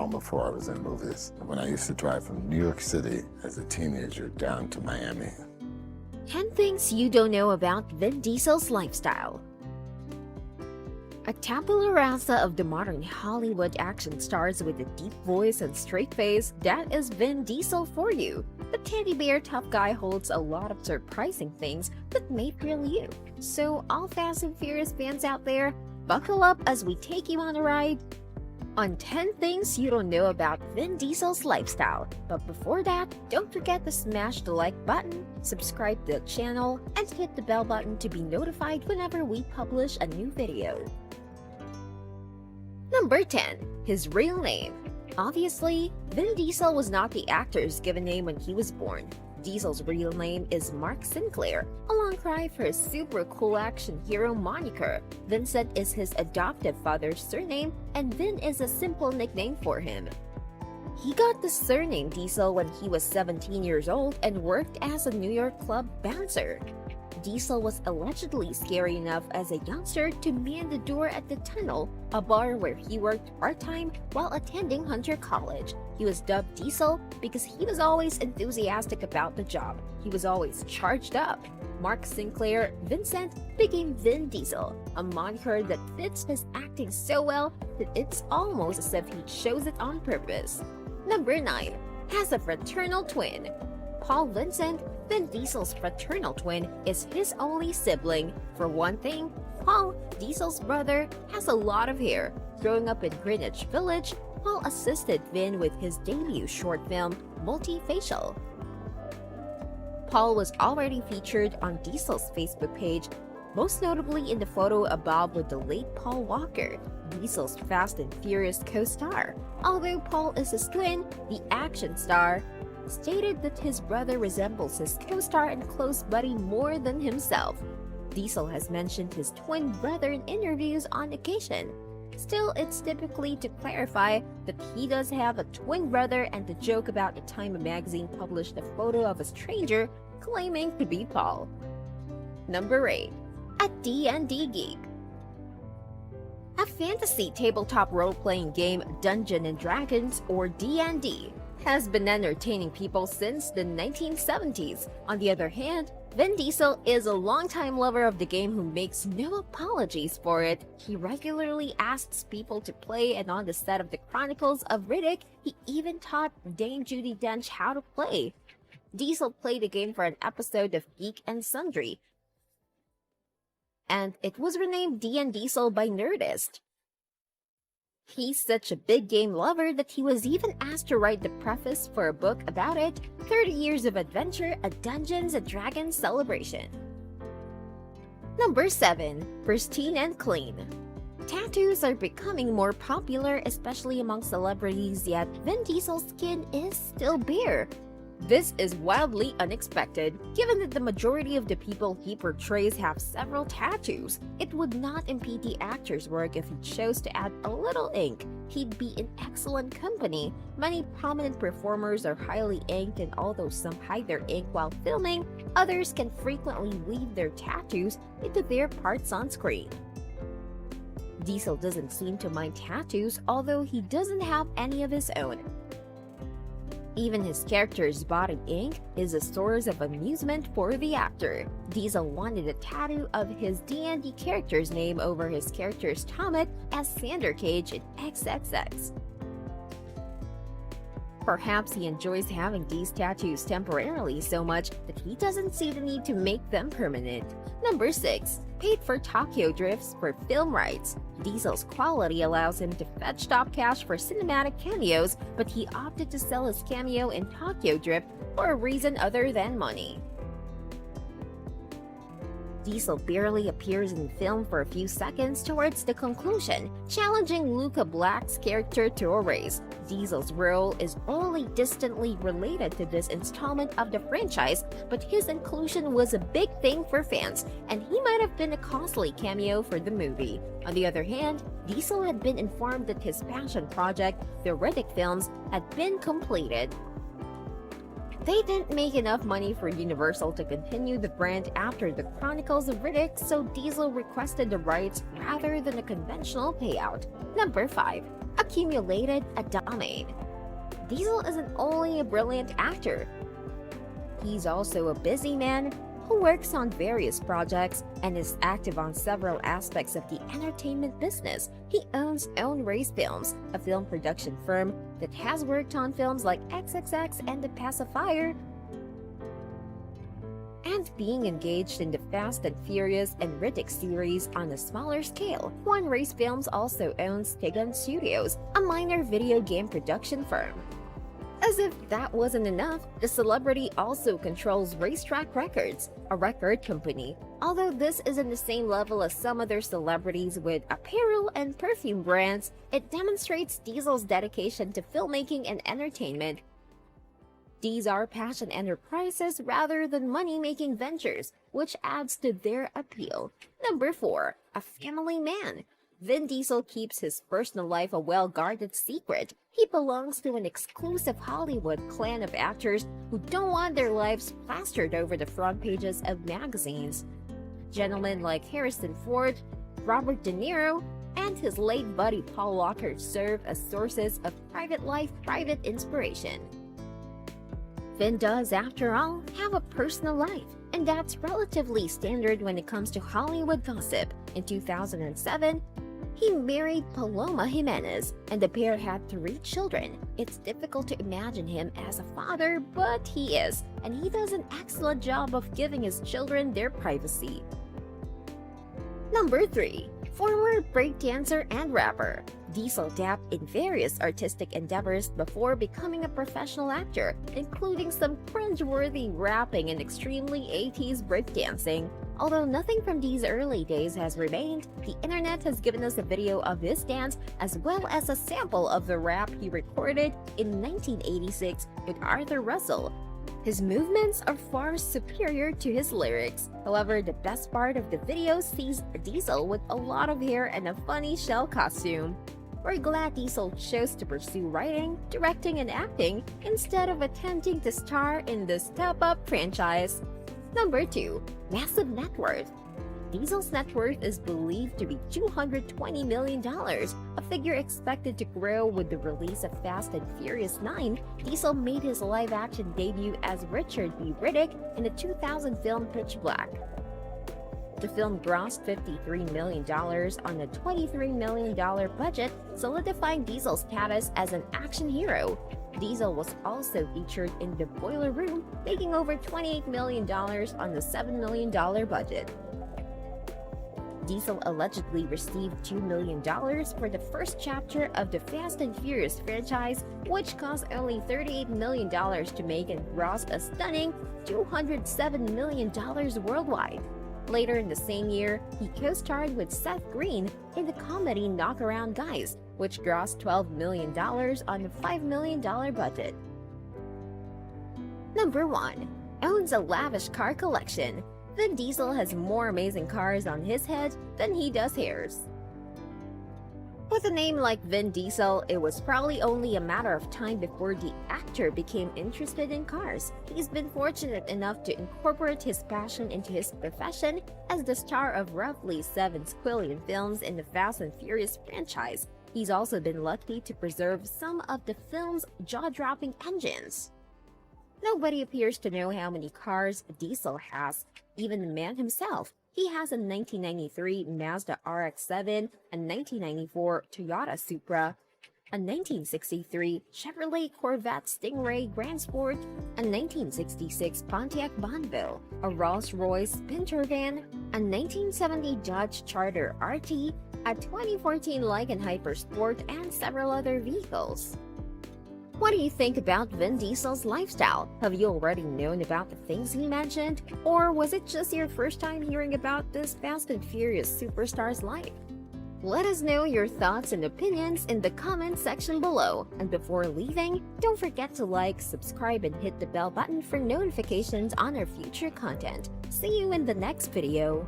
long before I was in movies, when I used to drive from New York City as a teenager down to Miami. 10 things you don't know about Vin Diesel's lifestyle. A tabula rasa of the modern Hollywood action stars with a deep voice and straight face, that is Vin Diesel for you. The teddy bear tough guy holds a lot of surprising things that may thrill you. So all Fast and Furious fans out there, buckle up as we take you on a ride on 10 things you don't know about Vin Diesel's lifestyle. But before that, don't forget to smash the like button, subscribe to the channel, and hit the bell button to be notified whenever we publish a new video. Number 10. His real name. Obviously, Vin Diesel was not the actor's given name when he was born. Diesel's real name is Mark Sinclair, a long cry for his super cool action hero moniker. Vincent is his adoptive father's surname, and Vin is a simple nickname for him. He got the surname Diesel when he was 17 years old and worked as a New York club bouncer. Diesel was allegedly scary enough as a youngster to man the door at the Tunnel, a bar where he worked part-time while attending Hunter College. He was dubbed Diesel because he was always enthusiastic about the job. He was always charged up. Mark Sinclair Vincent became Vin Diesel, a moniker that fits his acting so well that it's almost as if he chose it on purpose. Number 9. Has a fraternal twin. Paul Vincent, Vin Diesel's fraternal twin, is his only sibling. For one thing, Paul, Diesel's brother, has a lot of hair. Growing up in Greenwich Village, Paul assisted Vin with his debut short film, Multifacial. Paul was already featured on Diesel's Facebook page, most notably in the photo above with the late Paul Walker, Diesel's Fast and Furious co-star. Although Paul is his twin, the action star stated that his brother resembles his co-star and close buddy more than himself. Diesel has mentioned his twin brother in interviews on occasion. Still, it's typically to clarify that he does have a twin brother and to joke about the time a magazine published a photo of a stranger claiming to be Paul. Number 8. A D&D geek. A fantasy tabletop role-playing game, Dungeons & Dragons, or D&D, has been entertaining people since the 1970s. On the other hand, Vin Diesel is a longtime lover of the game who makes no apologies for it. He regularly asks people to play, and on the set of the Chronicles of Riddick, he even taught Dame Judi Dench how to play. Diesel played the game for an episode of Geek and Sundry, and it was renamed D&Diesel by Nerdist. He's such a big game lover that he was even asked to write the preface for a book about it, 30 Years of Adventure, a Dungeons & Dragons celebration. Number 7. Pristine and clean. Tattoos are becoming more popular, especially among celebrities, yet Vin Diesel's skin is still bare. This is wildly unexpected, given that the majority of the people he portrays have several tattoos. It would not impede the actor's work if he chose to add a little ink. He'd be in excellent company. Many prominent performers are highly inked, and although some hide their ink while filming, others can frequently weave their tattoos into their parts on screen. Diesel doesn't seem to mind tattoos, although he doesn't have any of his own. Even his character's body ink is a source of amusement for the actor. Diesel wanted a tattoo of his D&D character's name over his character's stomach as Xander Cage in XXX. Perhaps he enjoys having these tattoos temporarily so much that he doesn't see the need to make them permanent. Number 6. Paid for Tokyo drifts for film rights. Diesel's quality allows him to fetch top cash for cinematic cameos, but he opted to sell his cameo in Tokyo Drift for a reason other than money. Diesel barely appears in film for a few seconds towards the conclusion, challenging Luca Black's character to a race. Diesel's role is only distantly related to this installment of the franchise, but his inclusion was a big thing for fans, and he might have been a costly cameo for the movie. On the other hand, Diesel had been informed that his passion project, the Riddick films, had been completed. They didn't make enough money for Universal to continue the brand after the Chronicles of Riddick, so Diesel requested the rights rather than a conventional payout. Number 5. A accumulated a domain. Diesel isn't only a brilliant actor, he's also a busy man who works on various projects and is active on several aspects of the entertainment business. He owns Own Race Films, a film production firm that has worked on films like XXX and The Pacifier, and being engaged in the Fast and Furious and Riddick series on a smaller scale. One Race Films also owns Steven Studios, a minor video game production firm. As if that wasn't enough, the celebrity also controls Racetrack Records, a record company. Although this isn't the same level as some other celebrities with apparel and perfume brands, it demonstrates Diesel's dedication to filmmaking and entertainment. These are passion enterprises rather than money-making ventures, which adds to their appeal. Number 4. A family man. Vin Diesel keeps his personal life a well-guarded secret. He belongs to an exclusive Hollywood clan of actors who don't want their lives plastered over the front pages of magazines. Gentlemen like Harrison Ford, Robert De Niro, and his late buddy Paul Walker serve as sources of private life, private inspiration. Vin does, after all, have a personal life, and that's relatively standard when it comes to Hollywood gossip. In 2007, he married Paloma Jimenez, and the pair had 3 children. It's difficult to imagine him as a father, but he is, and he does an excellent job of giving his children their privacy. Number 3. Former breakdancer and rapper. Diesel dabbed in various artistic endeavors before becoming a professional actor, including some cringe-worthy rapping and extremely 80s breakdancing. Although nothing from these early days has remained, the internet has given us a video of his dance as well as a sample of the rap he recorded in 1986 with Arthur Russell. His movements are far superior to his lyrics. However, the best part of the video sees Diesel with a lot of hair and a funny shell costume. We're glad Diesel chose to pursue writing, directing, and acting instead of attempting to star in the Step Up franchise. Number 2. Massive net worth. Diesel's net worth is believed to be $220 million, a figure expected to grow with the release of Fast and Furious 9. Diesel made his live-action debut as Richard B. Riddick in the 2000 film Pitch Black. The film grossed $53 million on a $23 million budget, solidifying Diesel's status as an action hero. Diesel was also featured in The Boiler Room, making over $28 million on the $7 million budget. Diesel allegedly received $2 million for the first chapter of the Fast and Furious franchise, which cost only $38 million to make and grossed a stunning $207 million worldwide. Later in the same year, he co-starred with Seth Green in the comedy Knockaround Guys, which grossed $12 million on a $5 million budget. Number 1. Owns a lavish car collection. Vin Diesel has more amazing cars on his head than he does hairs. With a name like Vin Diesel, it was probably only a matter of time before the actor became interested in cars. He's been fortunate enough to incorporate his passion into his profession as the star of roughly 7 squillion films in the Fast and Furious franchise. He's also been lucky to preserve some of the film's jaw-dropping engines. Nobody appears to know how many cars Diesel has, even the man himself. He has a 1993 Mazda RX-7, a 1994 Toyota Supra, a 1963 Chevrolet Corvette Stingray Grand Sport, a 1966 Pontiac Bonneville, a Rolls-Royce Pinter van, a 1970 Dodge Charger RT, a 2014 Lykan Hypersport, and several other vehicles. What do you think about Vin Diesel's lifestyle? Have you already known about the things he mentioned? Or was it just your first time hearing about this Fast and Furious superstar's life? Let us know your thoughts and opinions in the comments section below. And before leaving, don't forget to like, subscribe, and hit the bell button for notifications on our future content. See you in the next video.